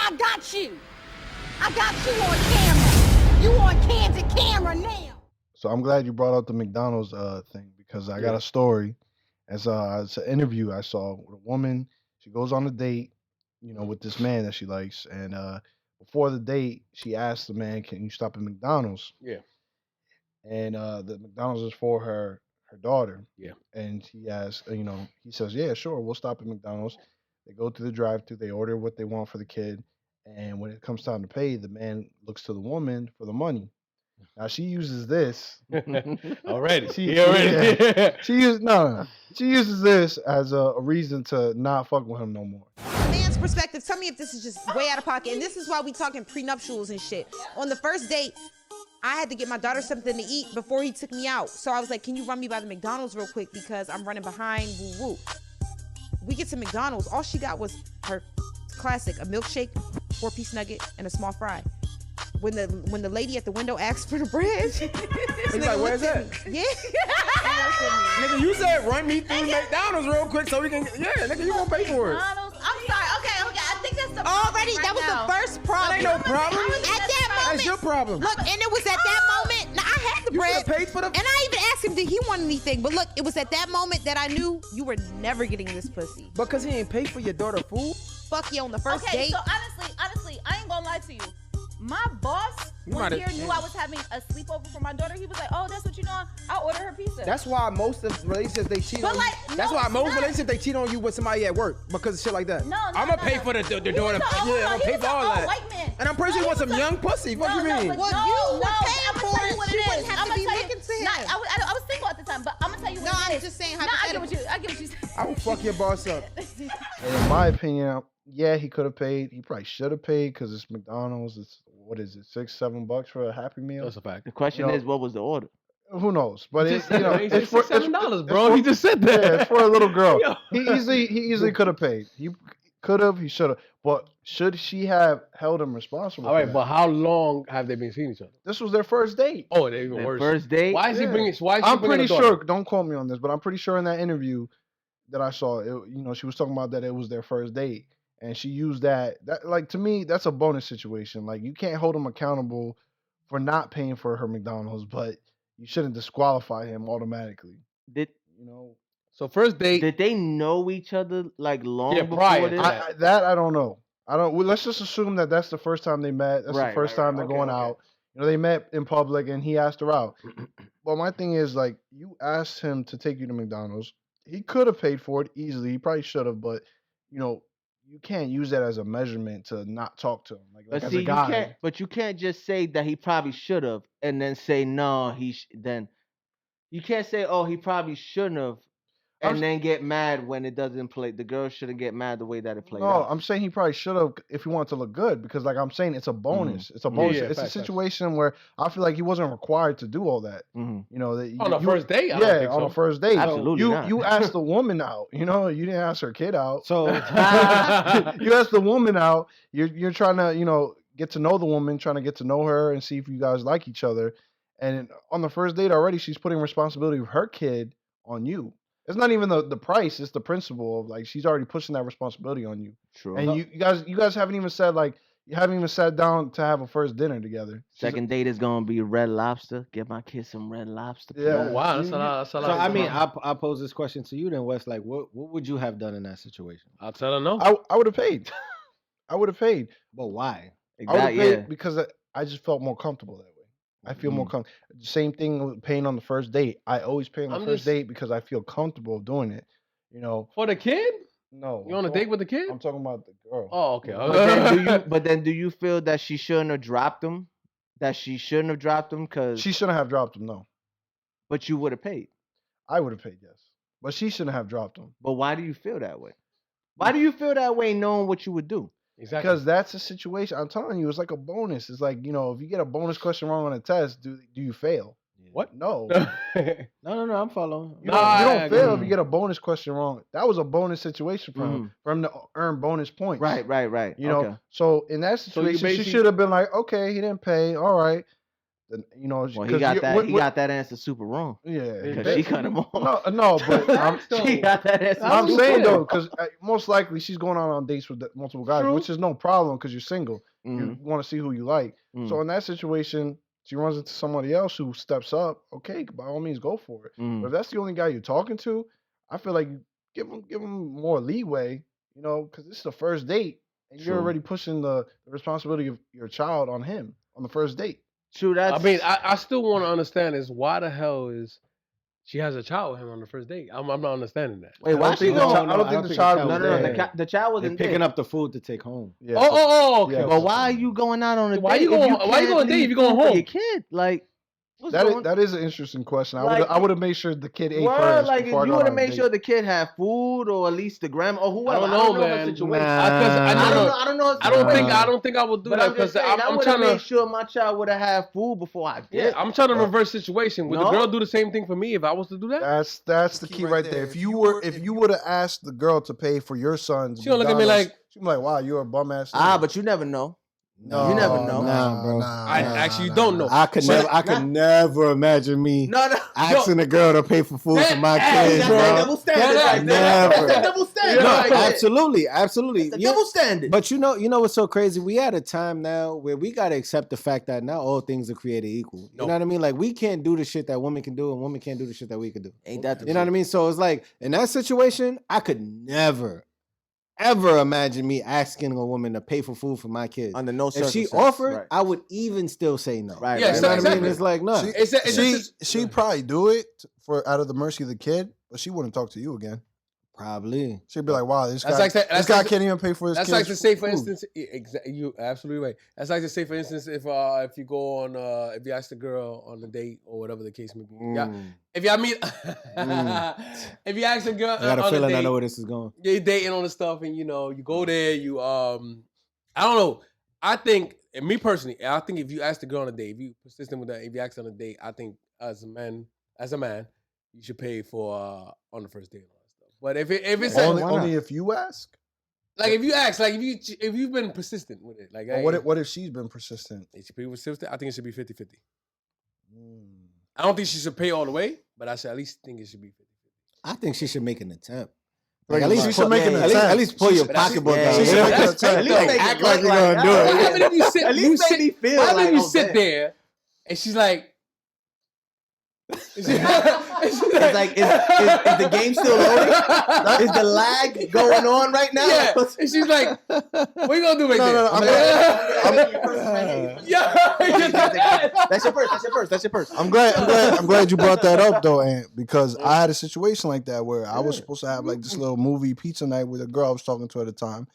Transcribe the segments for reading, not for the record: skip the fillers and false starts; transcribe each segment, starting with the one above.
I got you. I got you on camera. You on Candid camera now. So I'm glad you brought up the McDonald's thing because I got a story. It's an interview I saw with a woman. She goes on a date, with this man that she likes, and before the date, she asked the man, "Can you stop at McDonald's?" Yeah. And the McDonald's is for her daughter. Yeah. And he asks, he says, "Yeah, sure, we'll stop at McDonald's." They go to the drive-thru, they order what they want for the kid, and when it comes time to pay, the man looks to the woman for the money. Now she uses this. Already. She uses this as a reason to not fuck with him no more. Man's perspective, tell me if this is just way out of pocket. And this is why we talking prenuptials and shit. On the first date, I had to get my daughter something to eat before he took me out. So I was like, can you run me by the McDonald's real quick because I'm running behind, woo woo. We get to McDonald's, all she got was her classic, a milkshake, 4-piece nugget, and a small fry. When the lady at the window asked for the bread, He's like, where's that? Yeah. Nigga, you said run me through McDonald's real quick so we can, nigga, you gonna pay for it. McDonald's. I'm sorry. Okay. I think that's the Already, right that was now. the first problem. That ain't no problem. At that moment, That's your problem. look, and it was at that moment. Now I had the You bread, should've paid for the. and I even asked him, did he want anything? But look, it was at that moment that I knew you were never getting this pussy. Because he ain't paid for your daughter food. Fuck you on the first Okay, date. so honestly, I ain't gonna lie to you. My boss one year knew I was having a sleepover for my daughter. He was like, "Oh, that's what you know. I'll order her pizza." That's why most of the relationships they cheat But on like, you. That's no, why it's most not. relationships they cheat on you with somebody at work because of shit like that. No, I'm gonna pay no. for the He daughter. was Yeah, I'm gonna pay for all that. White man. And I'm pretty sure you want some young pussy. What you mean? Well, you were paying I'ma for tell it. you what She it wouldn't is. have to I'ma be tell you- looking to him. I was single at the time, but I'm gonna tell you what No, it I'm is. just saying No, I get hypothetically. what you said. I will fuck your boss up. And in my opinion, yeah, he could have paid. He probably should have paid because it's McDonald's. It's what is it, $6-7 for a Happy Meal? That's a fact. The question is, what was the order? Who knows? But it's it's for $7, bro. He just said that. Yeah, it's for a little girl. Yo. He easily could have paid. He could have. He should have. But should she have held him responsible? All for right, that? but how long have they been seeing each other? This was their first date. Oh, they're even Their worse. first date? Why is he Yeah. bringing? Why is she I'm bringing pretty the daughter? sure. Don't quote me on this, but I'm pretty sure in that interview that I saw, she was talking about that it was their first date, and she used that. That, like, to me, that's a bonus situation. Like, you can't hold him accountable for not paying for her McDonald's, but you shouldn't disqualify him automatically. Did So first date. did they know each other like long Yeah, before prior to this? that. I don't know. Well, let's just assume that that's the first time they met. That's the Right, first right, time right. they're Okay, going okay. out. They met in public, and he asked her out. Well, my thing is, like, you asked him to take you to McDonald's. He could have paid for it easily. He probably should have, but you can't use that as a measurement to not talk to him. Like But as see, a guy. you can't just say that he probably should have, and then say no. Then you can't say, oh, he probably shouldn't have, I'm and s- then get mad when it doesn't play. The girl shouldn't get mad the way that it played No, out. I'm saying he probably should have if he wanted to look good, because like I'm saying, it's a bonus. It's a bonus. yeah, It's a facts, facts. situation where I feel like he wasn't required to do all that. Mhm. That On a first date? I Yeah, don't think on so. a first date. Absolutely You not. you asked the woman out. You didn't ask her kid out. So You asked the woman out. You're trying to get to know the woman, trying to get to know her and see if you guys like each other. And on the first date already, she's putting responsibility of her kid on you. It's not even the price; it's the principle of, like, she's already pushing that responsibility on you. True. And you guys haven't even said, like, you haven't even sat down to have a first dinner together. Second date is gonna be Red Lobster. Get my kid some Red Lobster. Yeah. Oh, wow, that's a lot. That's a So lot. I mean, I pose this question to you then, Wes. Like, what would you have done in that situation? I'll tell her no. I would have paid. I would have paid. But why? I would have Exactly. paid because I just felt more comfortable that way. I feel more comfortable. Same thing with paying on the first date. I always pay on the I'm first just- date because I feel comfortable doing it. For the kid? No. You on a date with the kid? I'm talking about the girl. Oh, okay. But then do you feel that she shouldn't have dropped him? That she shouldn't have dropped him because She shouldn't have dropped him. No, but you would have paid. I would have paid, yes, but she shouldn't have dropped him But why do you feel that way? Why do you feel that way knowing what you would do? Exactly. because that's a situation. I'm telling you, it's like a bonus. It's like, if you get a bonus question wrong on a test, do you fail? What? No. No, I'm following. You Nah, don't I fail if agree. you get a bonus question wrong. That was a bonus situation for him to earn bonus points. Right. So in that So you situation, she basically- should have been like, okay, he didn't pay. All right. then, you know, Well, he got that. He got that answer super wrong. Yeah, Because she cut him off. No, but she got that answer. I'm saying though, because most likely she's going on dates with multiple guys, which is no problem because you're single. You want to see who you like. So in that situation, she runs into somebody else who steps up. Okay, by all means, go for it. But if that's the only guy you're talking to, I feel like you give him more leeway. You know, because this is the first date, and you're already pushing the responsibility of your child on him on the first date. True. That's. I mean, I still want to understand is why the hell is she has a child with him on the first date? I'm not understanding that. Wait, why she going? I don't think the child was No. The child wasn't picking up the food to take home. Yeah. Okay. Yeah. But why are you going out on a date? Why you going on a date if you going home? Your kid, like. That is an interesting question. Like, I would have made sure the kid ate word, first. like if before you I would got have on made a sure the kid had food or at least the grandma or whoever. I don't know, man. Her situation. I don't know. I don't think I would do that because I'm trying to make sure my child would have had food before I did. Yeah, I'm trying to reverse situation. Would the girl do the same thing for me if I was to do that? That's the key right there. If you would have asked the girl to pay for your son's, She'll look at me like, she'd be like, "Wow, you're a bum ass." But you never know. No, you never know. Nah, bro. I actually don't know. I could never imagine me asking a girl to pay for food for my kids, bro. Double standard. Never. That's double standard. No, absolutely. It's a double standard. But you know what's so crazy? We at a time now where we gotta accept the fact that not all things are created equal. You know what I mean? Like we can't do the shit that women can do, and women can't do the shit that we can do. Ain't that the You know what I mean? So it's like in that situation, I could never ever imagine me asking a woman to pay for food for my kids. Under no If circumstances. she offered, I would even still say no. Right. Yeah, You know what I exactly. mean? It's like, no. She'd probably do it for out of the mercy of the kid, but she wouldn't talk to you again. Probably. She'd be like, "Wow, this That's guy, like that- this that's guy like- can't even pay for his That's kids." like to say, for food." instance, you absolutely right. That's like to say, for instance, if you go on, if you ask the girl on the date or whatever the case may be, if y'all meet, if you ask a girl I got a on feeling the date, I know where this is going. you're dating on the stuff, and you go there, I don't know. I think, and me personally, I think if you ask the girl on a date, if you persistent with that, if you ask on a date, I think as a man, you should pay for on the first date and all that stuff. But if it's only if you ask. like if you ask, like if you've been persistent with it, like But what if she's been persistent? it should be persistent. I think it should be 50-50. I don't think she should pay all the way, but I should at least think it should be 50-50. I think she should make an attempt. Like, at least she should make an attempt. At least pull your pocketbook out. She should make an attempt. At least act like you're gonna do What it. happened if you sit? At least make me feel What happened if like, you sit there and she's like, It's like, is the game still loading? Is the lag going on right now? yeah, and she's like, what you gonna do right there? That's your purse. I'm glad you brought that up though, Aunt, because I had a situation like that where I was supposed to have like this little movie pizza night with a girl I was talking to at the time.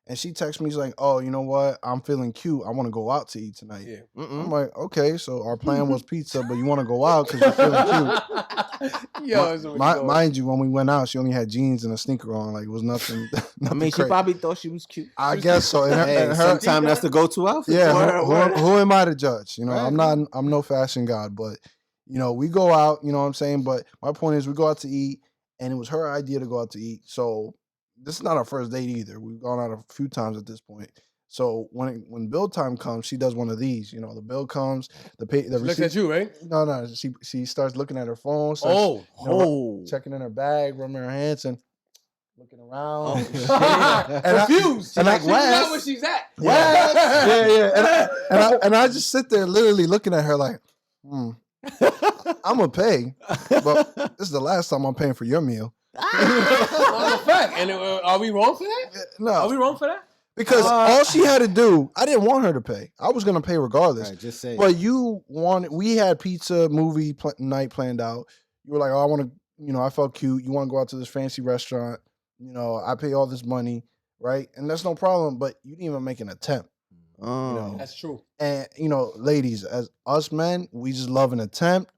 And she texted me, she's like, "Oh, you know what? I'm feeling cute. I want to go out to eat tonight." Yeah. I'm like, "Okay, so our plan was pizza, but you want to go out because you're feeling cute." Mind you, when we went out, she only had jeans and a sneaker on. Like it was nothing. I mean, she probably thought she was cute. I guess so. And Sometimes that's the go-to outfit. Yeah. Who am I to judge? You know, right. I'm no fashion god, but we go out. You know what I'm saying? But my point is, we go out to eat, and it was her idea to go out to eat. So. This is not our first date either. We've gone out a few times at this point. So when bill time comes, she does one of these. The bill comes, the receipt. Looks at you, right? No. She starts looking at her phone. Checking in her bag, rubbing her hands, and looking around. Confused. And she's not where she's at. Yeah. And I just sit there, literally looking at her like, I'm gonna pay, but this is the last time I'm paying for your meal. That's a fact. And are we wrong for that? No. Are we wrong for that? Because all she had to do, I didn't want her to pay. I was going to pay regardless. Right, just say. But we had pizza movie night planned out. You were like, "Oh, I want to, I felt cute. You want to go out to this fancy restaurant. I pay all this money, right? And that's no problem, but you didn't even make an attempt. That's true. And, ladies, as us men, we just love an attempt.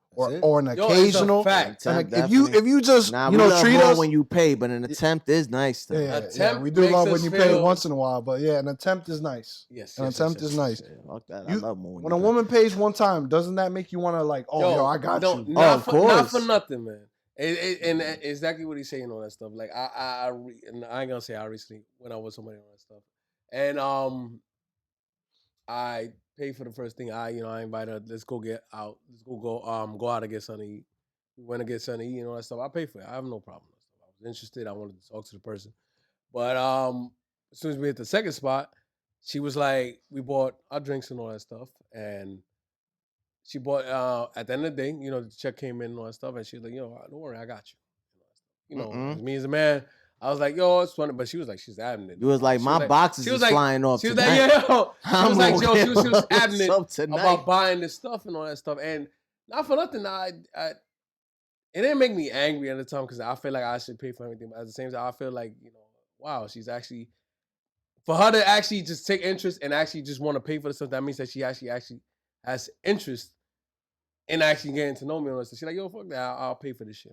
Or an occasional fact. If you just we treat us when you pay, but an attempt is nice. Though. Yeah, we do love when you pay once in a while, but an attempt is nice. Yes, an attempt is nice. Fuck that. I love more when a woman pays one time, doesn't that make you want to like, I got you? Of course, not for nothing, man. And exactly what he's saying, all that stuff. Like I ain't gonna say I recently when I was somebody on that stuff, and I pay for the first thing. I invite her. Let's go get out. Let's go out and get something to eat. We went to get something to eat and all that stuff. I pay for it. I have no problem. I was interested. I wanted to talk to the person. But as soon as we hit the second spot, she was like, we bought our drinks and all that stuff. And she bought, at the end of the day, the check came in and all that stuff. And she was like, don't worry, I got you. As me as a man, I was like, yo, it's funny. But she was like, she's adamant. You was like, my boxes is flying off She was tonight. like, yo. She was like, yo, she was adamant tonight. about buying this stuff and all that stuff. And not for nothing, it didn't make me angry at the time because I feel like I should pay for everything. But at the same time, I feel like, wow, she's actually, for her to actually just take interest and actually just want to pay for the stuff, that means that she actually has interest in actually getting to know me. And she's like, yo, fuck that, I'll pay for this shit.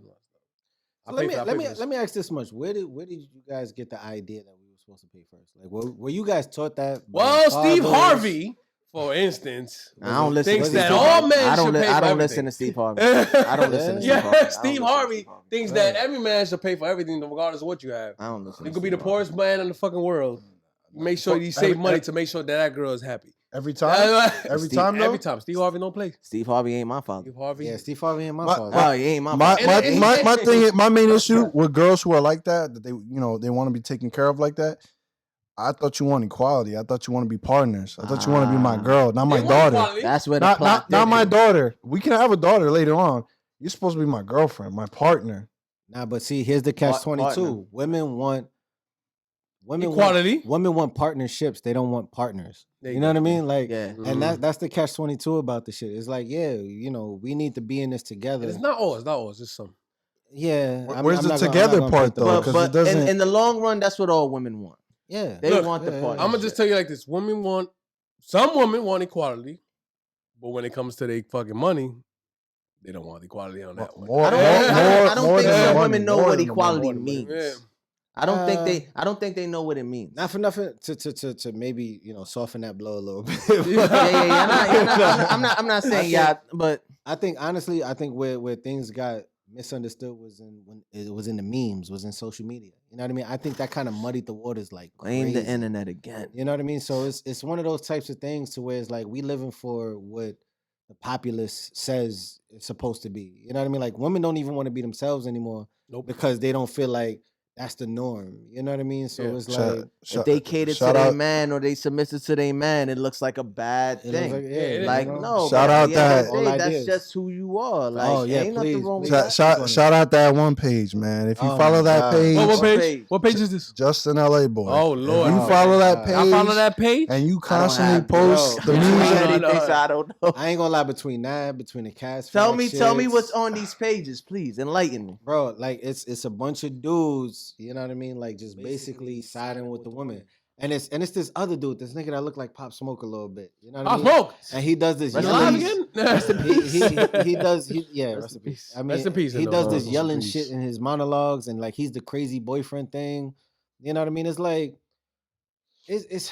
So let me ask this much: Where did you guys get the idea that we were supposed to pay first? Like, were you guys taught that? Well, Steve Harvey, for instance, I don't listen. Thinks that all men should pay for everything. I don't listen to Steve Harvey. I don't listen to Steve Harvey. Steve Harvey thinks that every man should pay for everything, regardless of what you have. I don't listen. You could be the poorest man in the fucking world. Make sure you save money to make sure that girl is happy. Every time? Every time. Steve Harvey don't play. Stave Harvey ain't my father. Steve Harvey. Yeah, Steve Harvey ain't my father. Oh, he ain't my father. My thing, my main issue with girls who are like that they want to be taken care of like that. I thought you want equality. I thought you want to be partners. I thought you want to be my girl, not my daughter. That's where the not my daughter. We can have a daughter later on. You're supposed to be my girlfriend, my partner. Nah, but see, here's the catch-22. Women want equality. Women want partnerships. They don't want partners. You know what I mean? Like, and that's the catch-22 about the shit. It's like, we need to be in this together. It's not all. It's just some. Yeah. Where's the together part though? But in the long run, that's what all women want. Yeah, they want the partnership. I'm gonna just tell you like this: some women want equality, but when it comes to their fucking money, they don't want equality on that one. I don't think some women know what equality means. Yeah. I don't think they know what it means. Not for nothing to maybe soften that blow a little bit. I'm not saying but I think honestly, where things got misunderstood was when it was in the memes, was in social media. You know what I mean? I think that kind of muddied the waters like crazy. Blame the internet again. You know what I mean? So it's one of those types of things to where it's like we living for what the populace says it's supposed to be. You know what I mean? Like women don't even want to be themselves anymore because they don't feel like that's the norm. You know what I mean? So it's like if they cater to their man or they submissive to their man, it looks like a bad thing. No. Shout out that. That's just who you are. Like, ain't nothing wrong with that. Shout out that one page, man. If you follow that page. What page? What page is this? Justin LA Boy. Oh, Lord. If you follow that page. I follow that page. And you constantly post the music. I don't know. I ain't gonna lie, between the cast. Tell me what's on these pages, please. Enlighten me. Bro, like it's a bunch of dudes. You know what I mean? Like just basically siding with the women. And it's this other dude, this nigga that look like Pop Smoke a little bit. You know what I mean? Smoke. And he does this yelling. Rest in peace. Rest in peace. I mean, rest in peace. He does this yelling shit in his monologues, and like he's the crazy boyfriend thing. You know what I mean? It's like it's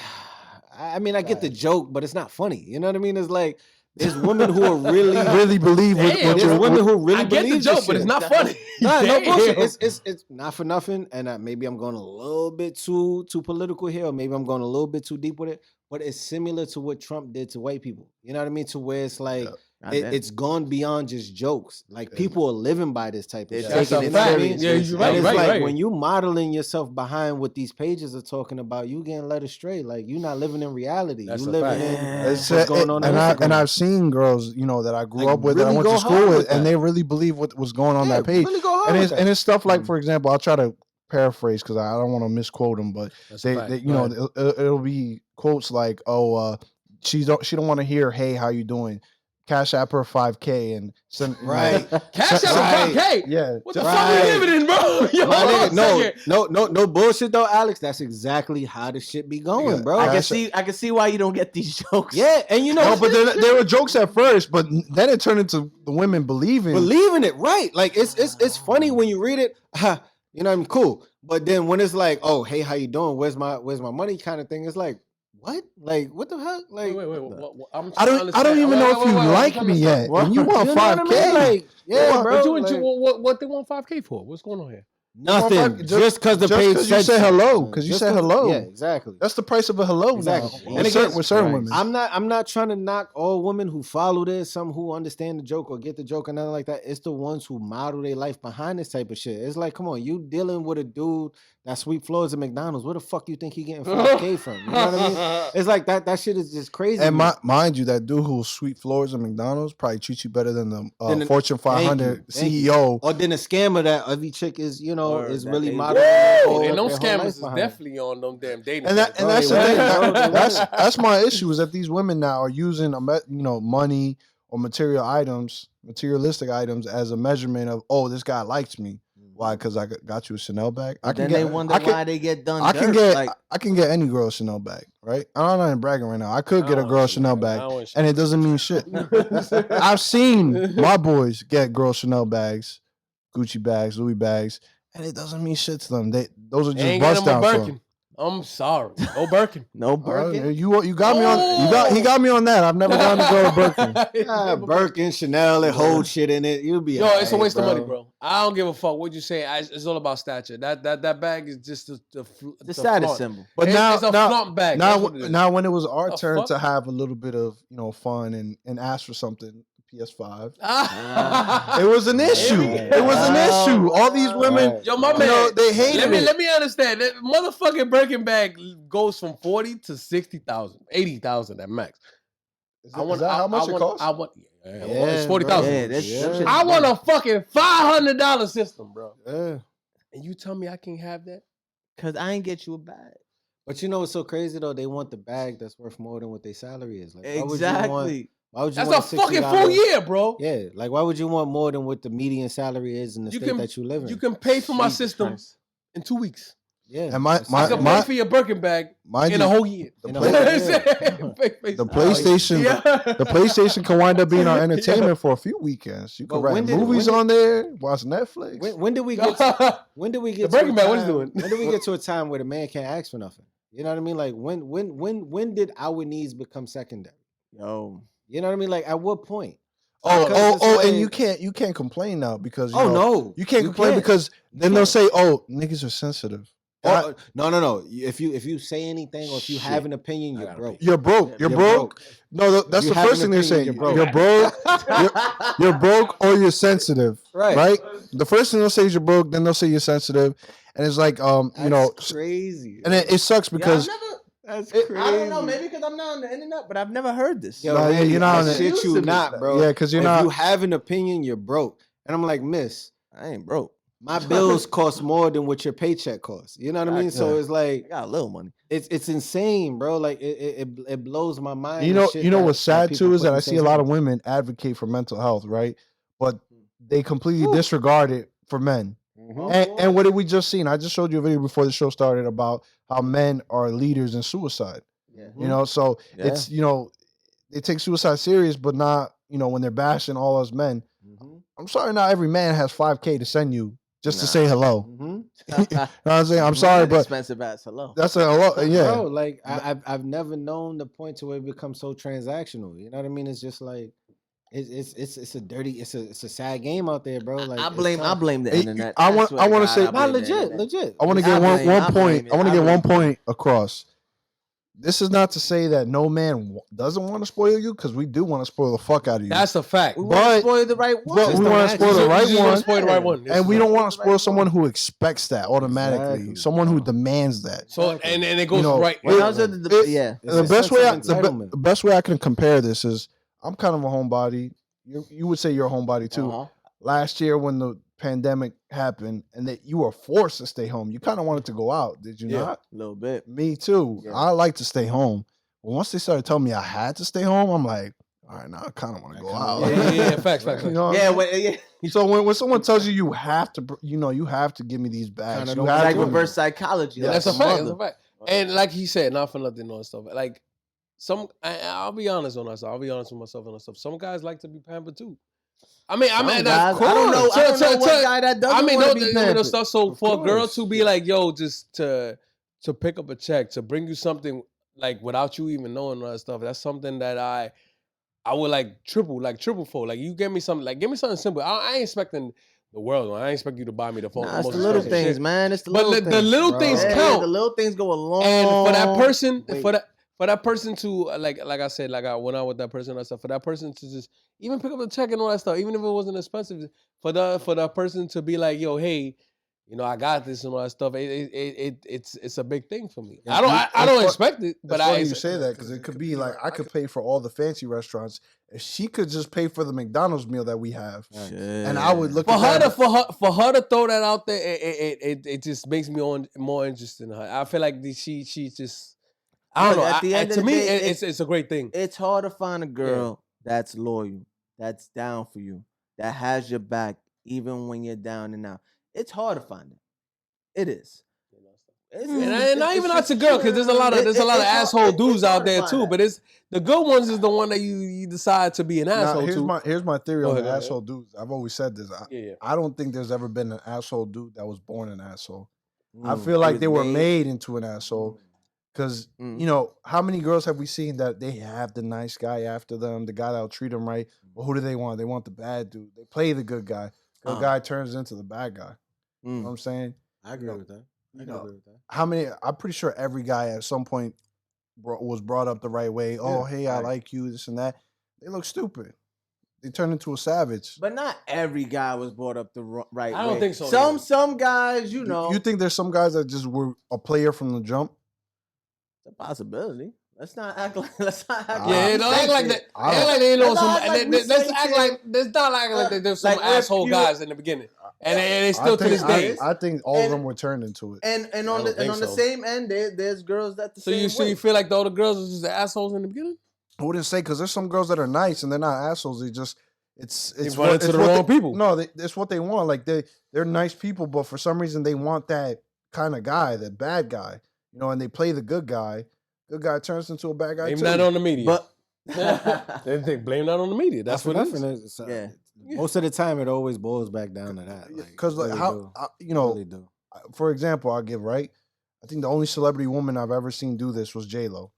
I mean, I get the joke, but it's not funny. You know what I mean? It's like there's women who are really believe what you're women who really believe the joke, but it's not funny. No bullshit. It's not for nothing. And maybe I'm going a little bit too political here, or maybe I'm going a little bit too deep with it. But it's similar to what Trump did to white people. You know what I mean? To where it's like it's gone beyond just jokes. Like people are living by this type of shit. That's a fact. Yeah, you're right. And it's like when you modeling yourself behind what these pages are talking about, you getting led astray. Like you're not living in reality. You living in what's going on. And I've seen girls, that I grew up with, that I went to school with, and they really believe what was going on that page. Really and it's stuff like, for example, I'll try to paraphrase because I don't want to misquote them, but it'll be quotes like, "Oh, she don't want to hear, hey, how you doing? Cash app her $5K and send Cash app her $5K. Yeah, what the fuck are you living in, bro? Yo, no bullshit though, Alex. That's exactly how the shit be going, bro. I can see why you don't get these jokes. Yeah, and but there were jokes at first, but then it turned into the women believing it, right? Like it's funny when you read it. You know what I mean? Cool. But then when it's like, oh, hey, how you doing? Where's my money? Kind of thing. It's like, what? Like, what the hell? Like, wait. I don't even know if you like me yet. And you want $5K? Like, yeah, bro. What they want $5K for? What's going on here? Nothing. Just because the page you said hello. Because you said hello. Yeah, exactly. That's the price of a hello Exactly. now. And again, with certain women. I'm not trying to knock all women who follow this, some who understand the joke or get the joke or nothing like that. It's the ones who model their life behind this type of shit. It's like, come on, you dealing with a dude that sweep floors at McDonald's. Where the fuck you think he getting 5K from? You know what I mean? It's like that shit is just crazy. And mind you, that dude who sweep floors at McDonald's probably treats you better than the Fortune 500 CEO. Or then a scammer that every chick is, is really modeling. And those scammers is definitely on them damn dating. And that's the thing. That's my issue is that these women now are using money or materialistic items as a measurement of this guy likes me. Why? Because I got you a Chanel bag. They wonder why they get done. I can get any girl a Chanel bag, right? I'm not even bragging right now. I could get a girl a Chanel bag, and it doesn't mean shit. I've seen my boys get girls Chanel bags, Gucci bags, Louis bags, and it doesn't mean shit to them. Those are just bust downs for them. I'm sorry. No Birkin. No Birkin. You got me on. He got me on that. I've never gone to go to Birkin. Birkin, Chanel, it holds shit in it. You'll be. It's a waste of money, bro. I don't give a fuck what you say. It's all about stature. That bag is just the status symbol. But it's a flaunt bag. Now, when it was our turn to have a little bit of fun and ask for something. PS5. It was an issue. It was an issue. All these women, my man, they hated it. Let me understand. That motherfucking Birkin bag goes from 40 to 60,000, 80,000 at max. Is that how much it costs? It's 40,000. I want a fucking $500 system, bro. Yeah. And you tell me I can't have that? Cause I ain't get you a bag. But you know what's so crazy though? They want the bag that's worth more than what their salary is. Like, exactly. Why would you That's want a fucking full year, bro. Yeah, like why would you want more than what the median salary is in the state that you live in? You can pay for my system in 2 weeks. Yeah, and I can pay for your Birkin bag in a whole year. The PlayStation can wind up being our entertainment for a few weekends. You can rent movies on there, watch Netflix. When did we get? The Birkin bag? What is doing? When did we get to a time where the man can't ask for nothing? You know what I mean? Like when did our needs become secondary? Yo. You know what I mean? Like at what point? And you can't complain now because you can't complain because then they'll say, niggas are sensitive. No. If you say anything or if you have an opinion, you're broke. You're broke. You're broke. No, that's the first thing they're saying. You're broke. You're broke or you're sensitive. Right. The first thing they'll say is you're broke. Then they'll say you're sensitive, and it's like crazy. And it sucks because. That's crazy. I don't know, maybe because I'm not on the internet, but I've never heard this. Yo, man, you're not on the shit. You not, bro. Yeah, because you're not. If you have an opinion, you're broke. And I'm like, miss, I ain't broke. My bills cost more than what your paycheck costs. You know what I mean? So it's like I got a little money. It's insane, bro. Like it blows my mind. You know what's sad too is that I see a lot of women advocate for mental health, right? But they completely disregard it for men. Mm-hmm. And what did we just seen? I just showed you a video before the show started about how men are leaders in suicide. Yeah. You know, so it's they take suicide serious, but not when they're bashing all us men. Mm-hmm. I'm sorry, not every man has $5K to send you just to say hello. Mm-hmm. You know what I'm saying? I'm sorry, but expensive ass hello. That's a hello. Yeah, bro. Like I've never known the point to where it becomes so transactional. You know what I mean? It's just like. It's a dirty, it's a sad game out there, bro. Like I blame the internet. I want to say not legit. I want to get one point. I want to get one point across. This is not to say that no man doesn't want to spoil you, because we do want to spoil the fuck out of you. That's a fact. We want to spoil the right one. But we want to spoil the right one. And we don't want to spoil someone who expects that automatically. Exactly. Someone who demands that. So and it goes right. The best way I can compare this is. I'm kind of a homebody. You would say you're a homebody too. Uh-huh. Last year when the pandemic happened and that you were forced to stay home, you kind of wanted to go out, did you not? A little bit. Me too. Yeah. I like to stay home. But once they started telling me I had to stay home, I'm like, all right, now I kind of want to go out. Yeah, facts. You know So when someone tells you have to, you have to give me these bags. It's like reverse psychology. Yeah, that's a fact. That's a fact. And like he said, not for nothing and stuff. Like. I'll be honest on myself. I'll be honest with myself and stuff. Some guys like to be pampered too. I mean, guys, I don't know one guy that doesn't want to be pampered. Stuff. So for a girl to be like, yo, just to pick up a check, to bring you something like without you even knowing all that stuff, that's something that I would like triple fold. Like you give me something simple. I ain't expecting the world. I ain't expect you to buy me the phone. Nah, it's most the little expensive things, shit. man. It's the But little things. the little bro. things Yeah, count. the little things go a long. And for that person, way. for that person to like I said, like I went out with that person and stuff. For that person to just even pick up the check and all that stuff, even if it wasn't expensive, for that person to be like, yo, hey, you know, I got this and all that stuff. It's a big thing for me. I don't expect it, but it's funny you say that because it could be like I could pay for all the fancy restaurants if she could just pay for the McDonald's meal that we have, and I would look for at her that. for her to throw that out there. It just makes me more interested in her. I feel like she just I don't know. At the end of to the me, day, it's a great thing. It's hard to find a girl that's loyal, that's down for you, that has your back even when you're down and out. It's hard to find it. It is. And not even out to girl, because there's a lot of asshole dudes out there too. But it's the good ones is the one that you decide to be an asshole to. Here's my theory Go on ahead, the go asshole dudes. I've always said this. I don't think there's ever been an asshole dude that was born an asshole. I feel like they were made into an asshole. Because, you know, how many girls have we seen that they have the nice guy after them, the guy that'll treat them right? But who do they want? They want the bad dude. They play the good guy. The guy turns into the bad guy. You know what I'm saying? I agree with that. How many? I'm pretty sure every guy at some point was brought up the right way. Oh, hey, I like you, this and that. They look stupid. They turn into a savage. But not every guy was brought up the right way. I don't think so. Some guys, you know. You think there's some guys that just were a player from the jump? It's a possibility. Let's not act like. Don't act like that. Act like they know some. Let's act like there's not like there's some asshole guys in the beginning, and it's still to this day. I think all of them were turned into it. And on the same end, there's girls that the same way. So you feel like all the girls are just assholes in the beginning? I wouldn't say, because there's some girls that are nice and they're not assholes. They just it's run into the wrong people. No, it's what they want. Like they're nice people, but for some reason they want that kind of guy, that bad guy. You know, and they play the good guy. Good guy turns into a bad guy. Blame too. that on the media. But they blame that on the media. That's what it is. Yeah. Most of the time, it always boils back down to that. Because like, you know, really for example, I'll give right. I think the only celebrity woman I've ever seen do this was J-Lo.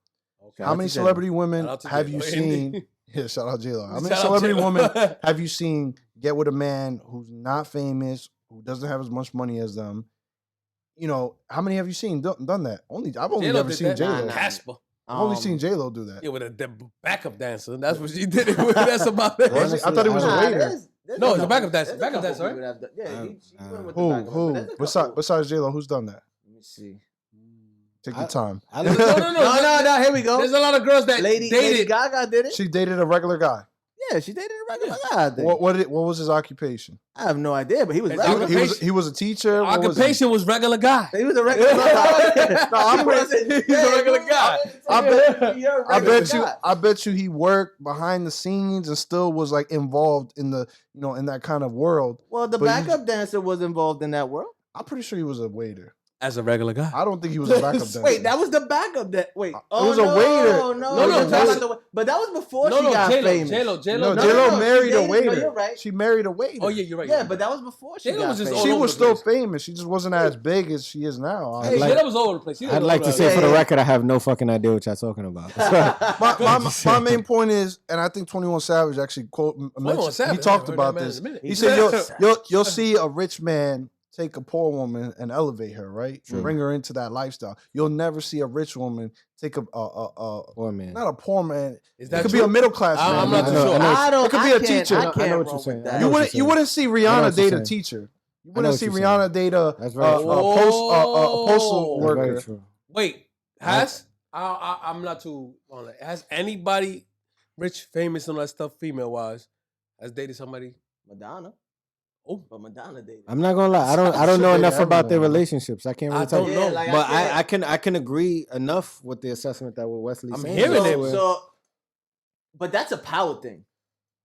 Okay. How many celebrity women have you seen? Yeah, shout out J-Lo. How many celebrity women have you seen get with a man who's not famous, who doesn't have as much money as them? You know, how many have you seen done that? I've only never seen J-Lo. Casper. I've only seen J-Lo do that. Yeah, with a backup dancer. That's what she did it with. That's about it. I thought he was a waiter. No, it's a backup dancer. Backup dancer, right? Yeah, he went with the backup. Who? Besides J-Lo, who's done that? Let me see. Take your time. No. Here we go. There's a lot of girls that Lady Gaga did it. She dated a regular guy. Yeah, she dated a regular guy. What was his occupation? I have no idea, but he was regular. He was a teacher. Occupation was regular guy. He was a regular guy. He's a regular guy. I bet you he worked behind the scenes and still was like involved in the in that kind of world. Well, the backup dancer was involved in that world. I'm pretty sure he was a waiter. As a regular guy. I don't think he was a backup dancer. Wait, that was the backup dancer. Wait. It was a waiter. No. But that was before she got famous. J-Lo married a waiter. No, you're right. She married a waiter. Oh, yeah, you're right. Yeah, but that was before she got famous. She was still famous. She just wasn't as big as she is now. J-Lo was all over the place. I'd like to say for the record, I have no fucking idea what y'all talking about. my main point is, and I think 21 Savage actually he talked about this. He said you'll see a rich man take a poor woman and elevate her, right? True. Bring her into that lifestyle. You'll never see a rich woman take a poor man. Not a poor man. It could be a middle class man. I'm not too sure. It could be a teacher. I know what you're saying. You wouldn't see Rihanna date a teacher. You wouldn't see Rihanna date a postal worker. Wait, I'm not too on it. Has anybody rich, famous, and all that stuff, female wise, has dated somebody? Madonna. Oh, but Madonna dated. I'm not gonna lie. I don't know enough about their relationships. I can't really tell you. Like, but I can agree enough with the assessment that what Wesley's saying. I'm hearing it. But that's a power thing.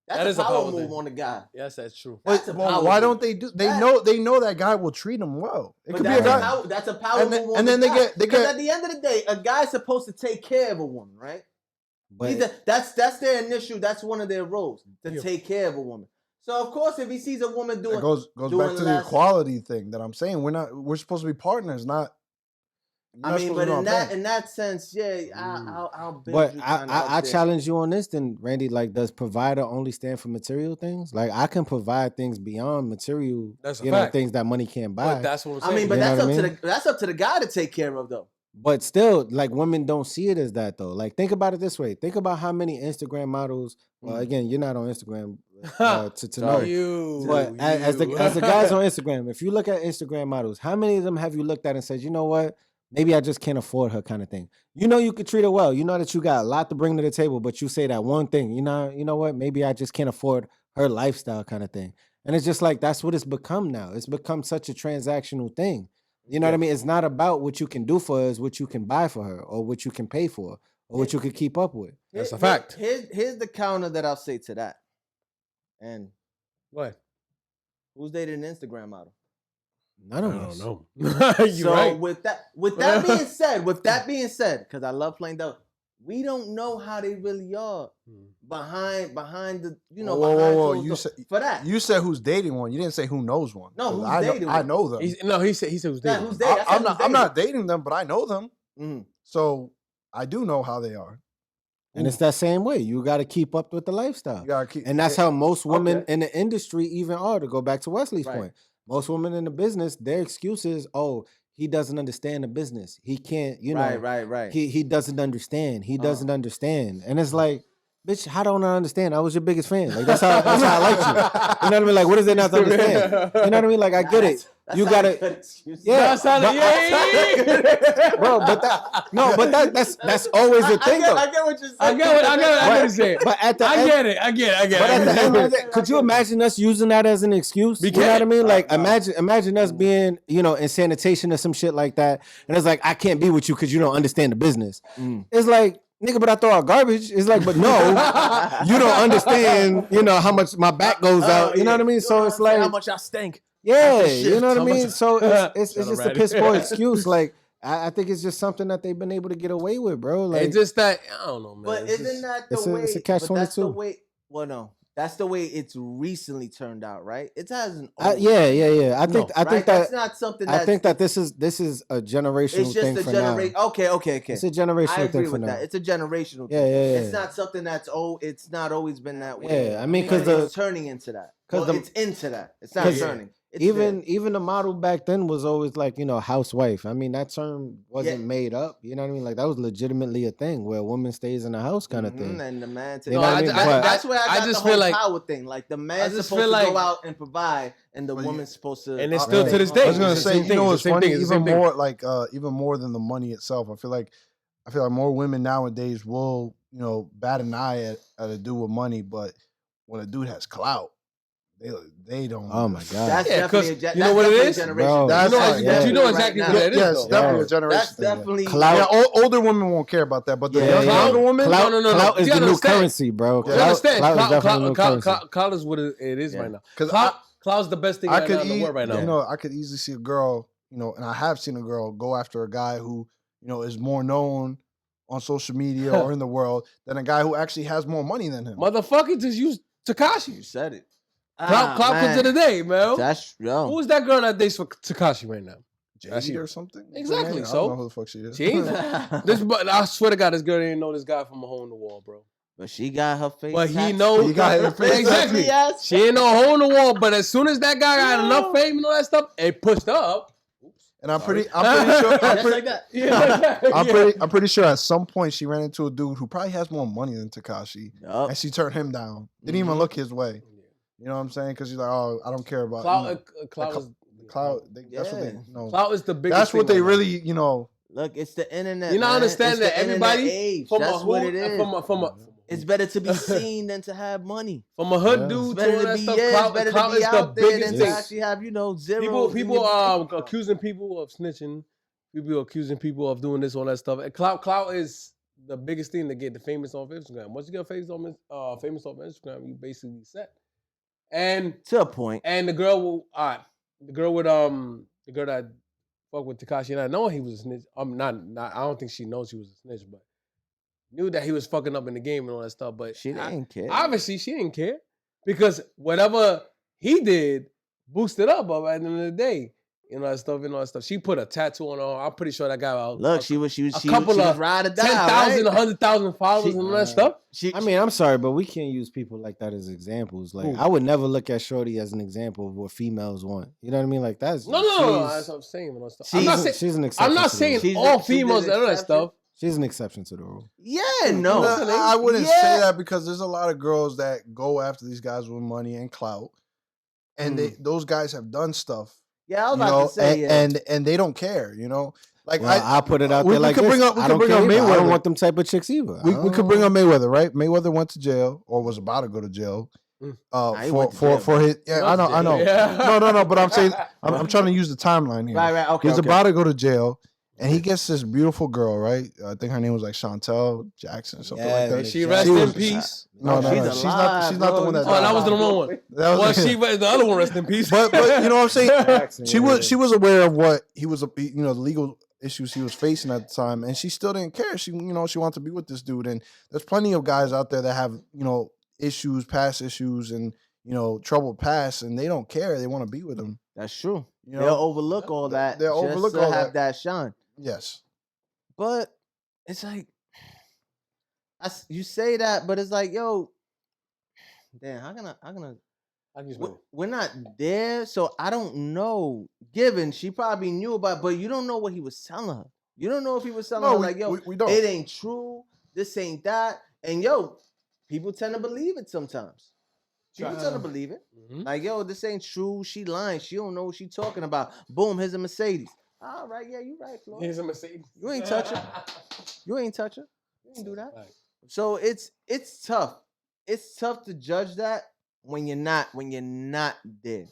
That's a power move on the guy. Yes, that's true. Why don't they do? They know that guy will treat them well. It could be a guy. That's a power move. And then they get because at the end of the day, a guy's supposed to take care of a woman, right? But that's their initial. That's one of their roles to take care of a woman. So of course, if he sees a woman doing, it goes back to the equality thing that I'm saying. We're supposed to be partners, not You're not supposed to know I'm paying. in that sense, yeah, I'll bend But you kinda I up there. challenge you on this then, Randy. Like, does provider only stand for material things? Like, I can provide things beyond material, That's a you know, fact. things that money can't buy. But that's what I'm saying. I mean, but You know that's what up I to mean? that's up to the guy to take care of though. But still, like, women don't see it as that though. Like, think about it this way. Think about how many Instagram models. Well, again, you're not on Instagram to know. But as the guys on Instagram, if you look at Instagram models, how many of them have you looked at and said, you know what? Maybe I just can't afford her, kind of thing. You know you could treat her well. You know that you got a lot to bring to the table, but you say that one thing. You know what? Maybe I just can't afford her lifestyle, kind of thing. And it's just like that's what it's become now. It's become such a transactional thing. You know what I mean? It's not about what you can do for her, it's what you can buy for her, or what you can pay for, or what you can keep up with. That's a fact. Here's the counter that I'll say to that. And What? who's dated an Instagram model? None of I us. don't know. You're So right. with that being said, because I love playing devil, we don't know how they really are behind the Whoa. behind You closed said doors. For that. You said who's dating one. You didn't say who knows one. No, 'Cause who's dating I one? know them. He said who's Yeah, dating. who's dating? I said I'm who's not. I'm dating. not dating them, but I know them. Mhm. So I do know how they are. And it's that same way. You got to keep up with the lifestyle. You gotta keep. And that's how most women Okay. in the industry even are, to go back to Wesley's Right. point. Most women in the business, their excuse is, oh, he doesn't understand the business. He can't, you know. Right. He doesn't understand. He doesn't understand. And it's like, bitch, how don't I understand? I was your biggest fan. Like that's how I like you. You know what I mean? Like, what is there not to understand? You know what I mean? Like, I get it. You gotta, yeah, bro. But that's always the thing, though. I get what you're saying. I get what you're saying. But at the I end, get it. but at the end of the day, could you imagine us using that as an excuse? You know what I mean? Like, imagine us being, you know, in sanitation or some shit like that, and it's like, I can't be with you because you don't understand the business. It's like, nigga, but I throw out garbage. It's like, but no, you don't understand, you know, how much my back goes out. You know what I mean? So it's like, how much I stink. yeah, shit. you know what I How mean? much- So it's Shut up, just a Randy. piss poor excuse. Like, I think it's just something that they've been able to get away with, bro. Like, It's just that I don't know, man. But It's isn't just- that the it's way? a catch but that's the 22. way. Well, no, that's the way it's recently turned out, right? It hasn't. yeah. I think right? that That's not something. I think that this is a generational it's just thing a for now. generation. Okay. It's a I generational agree thing for with now. that. It's a generational Yeah, thing. yeah. It's not something that's it's not always been that way. Yeah, I mean, because because it's turning into that. 'cause Well, the- it's into that. It's not 'cause turning. It's even the model back then was always like, you know, housewife. I mean, that term wasn't Yeah. made up. You know what I mean? Like, that was legitimately a thing where a woman stays in the house kind of Mhm, thing. And the man. You know what I mean? But- That's where I got just the whole feel like- power thing. Like the man's just supposed feel to like- go out and provide, and the But you- woman's supposed to. And it's still to this day. I was gonna It's the say, same you thing. know It's what's the same funny? thing. It's the same thing. More like even more than the money itself. I feel like more women nowadays will, you know, bat an eye at a dude with money, but when a dude has clout, they don't. Oh my god. That's Yeah, definitely 'cause you know what it is? Bro, That's like- but you know exactly what that is. Yeah, it's though. definitely a generation. That's thing, yeah. definitely Clout. Yeah, older women won't care about that, but the Yeah, younger women, Clout, No. clout is You the gotta new understand. currency, bro. You You understand? Clout is definitely the new currency. Clout is what it is right now. because Clout's the best thing I right could now in the world right now. you know, I could easily see a girl, you know, and I have seen a girl go after a guy who, you know, is more known on social media or in the world than a guy who actually has more money than him. Motherfucker, just use You Takashi. said it. Clout comes to the day, man. That's Who is that girl that dates for Takashi right now? Jay or something. Exactly, I don't so- know who the fuck she is. She ain't. But I swear to God, this girl didn't know this guy from a hole in the wall, bro. But she got her face. But he tattooed. know- He got her face Exactly. Yes. She ain't no hole in the wall, but as soon as that guy got enough fame and all that stuff, it pushed her up. And I'm pretty sure. Just like that. Yeah. I'm pretty sure at some point she ran into a dude who probably has more money than Takashi, Yup. and she turned him down. Didn't even look his way. You know what I'm saying? Because she's like, oh, I don't care about you know, Clout That's what they Yeah. know. Clout is the biggest. That's what thing they right now. really, you know. Look, it's the internet. You not man. understand It's that the internet everybody age. from That's a what hood, it is. from a It's better to be seen than to have money. hood Yeah. dude It's to better all to that be stuff. it's better Clout to be is the out there biggest than thing. to actually have zeros. People accusing people of snitching. People accusing people of doing this, all that stuff. And clout is the biggest thing to get the famous off Instagram. Once you get famous off Instagram, you basically set. And to a point. And the girl that fucked with Tekashi, and I know he was a snitch. I'm not. I don't think she knows he was a snitch, but knew that he was fucking up in the game and all that stuff. But She didn't care. Obviously, she didn't care because whatever he did boosted up. But at the end of the day, You know that stuff. You know that stuff. She put a tattoo on her arm. I'm pretty sure that guy. Look, she was couple of ride or die, 10,000, right? 100,000 followers and all that stuff. I mean, I'm sorry, but we can't use people like that as examples. Like, I would never look at Shorty as an example of what females want. You know what I mean? Like, that's No. That's what I'm saying. She's an exception. I'm not saying all females and all that stuff. She's an exception to the rule. Yeah, no. I wouldn't say that because there's a lot of girls that go after these guys with money and clout, and those guys have done stuff. Yeah, I was about to say, and they don't care, you know. Like I'll put it out there like we could bring up Mayweather. I don't want them type of chicks either. We could bring up Mayweather, right? Mayweather went to jail or was about to go to jail. For his I know. Yeah. No, but I'm saying I'm trying to use the timeline here. Right, okay. He's about to go to jail. And he gets this beautiful girl, right? I think her name was like Chantel Jackson, something like that. She rest in peace. No, she's not the one that. Oh, that was the wrong one. The other one rest in peace. But you know what I'm saying? She was aware of what he was, the legal issues he was facing at the time, and she still didn't care. She wanted to be with this dude, and there's plenty of guys out there that have issues, past issues, and troubled past, and they don't care. They want to be with him. That's true. They'll overlook all that. They'll overlook all have that shine. Yes, but it's like you say that, but it's like, yo, damn, how can we're not there, so I don't know. Given she probably knew about, but you don't know what he was telling her. You don't know if he was telling her like, yo, we don't. It ain't true. This ain't that. And yo, people tend to believe it sometimes. People tend to believe it. Mm-hmm. Like, yo, this ain't true. She lying. She don't know what she talking about. Boom, here's a Mercedes. All right, yeah, you right, Flo. Here's a Mercedes. You ain't touch her. You ain't touch her. You didn't do that. Right. So it's tough. It's tough to judge that when you're not there.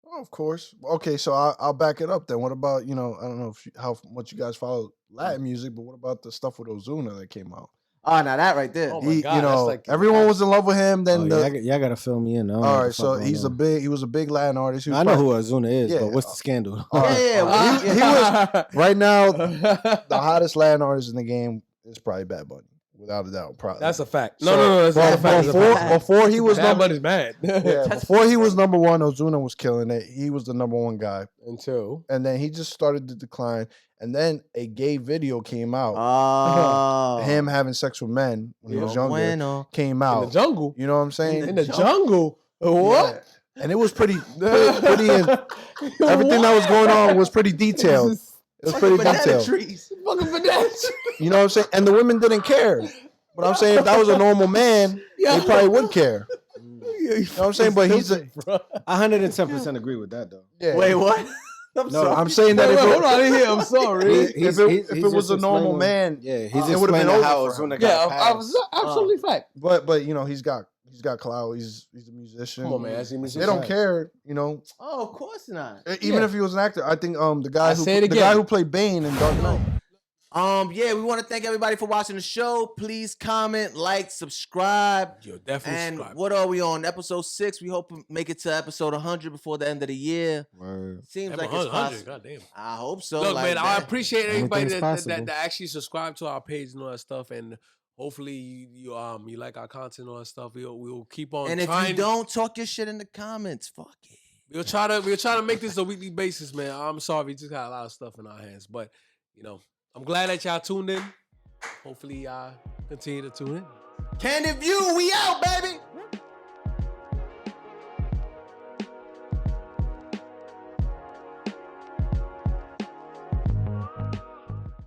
Oh, of course. Okay, so I'll back it up then. What about, I don't know how much you guys follow Latin music, but what about the stuff with Ozuna that came out? Oh, now that right there. Oh my God, everyone was in love with him. Then y'all gotta fill me in. All right, so he was a big Latin artist. I know who Ozuna is, but what's the scandal? He was right now the hottest Latin artist in the game is probably Bad Bunny, without a doubt. Probably that's a fact. No, that's a fact. Before he was Bad Bunny's bad. Before he was number one, Ozuna was killing it. He was the number one guy and then he just started to decline. And then a gay video came out. Him having sex with men when he was younger came out. In the jungle. You know what I'm saying? In the jungle. What? Yeah. And it was pretty everything that was going on was pretty detailed. It was pretty detailed. Fucking banana trees. You know what I'm saying? And the women didn't care. But I'm saying if that was a normal man, they probably would care. You know what I'm saying? But he's 110% agree with that though. Yeah. Wait, what? I'm saying that hold on in here. I'm sorry. If it was a normal man, he's it would have been how over. Ozuna got passed. Absolutely fact. But he's got clout. He's a musician. Come on, man. They don't care. Oh, of course not. Even if he was an actor, I think the guy who played Bane in Dark Knight. Yeah, we want to thank everybody for watching the show. Please comment, like, subscribe. Yo, definitely subscribe. What are we on? Episode 6. We hope to make it to episode 100 before the end of the year. Word. Seems like it's possible. Goddamn. I hope so. Look, like man, I appreciate everybody that actually subscribe to our page and all that stuff, and hopefully you like our content and all that stuff. We'll keep on. And if you don't, talk your shit in the comments. Fuck it. We'll try to make this a weekly basis, man. I'm sorry, we just got a lot of stuff in our hands, but I'm glad that y'all tuned in. Hopefully y'all continue to tune in. Candid View, we out, baby.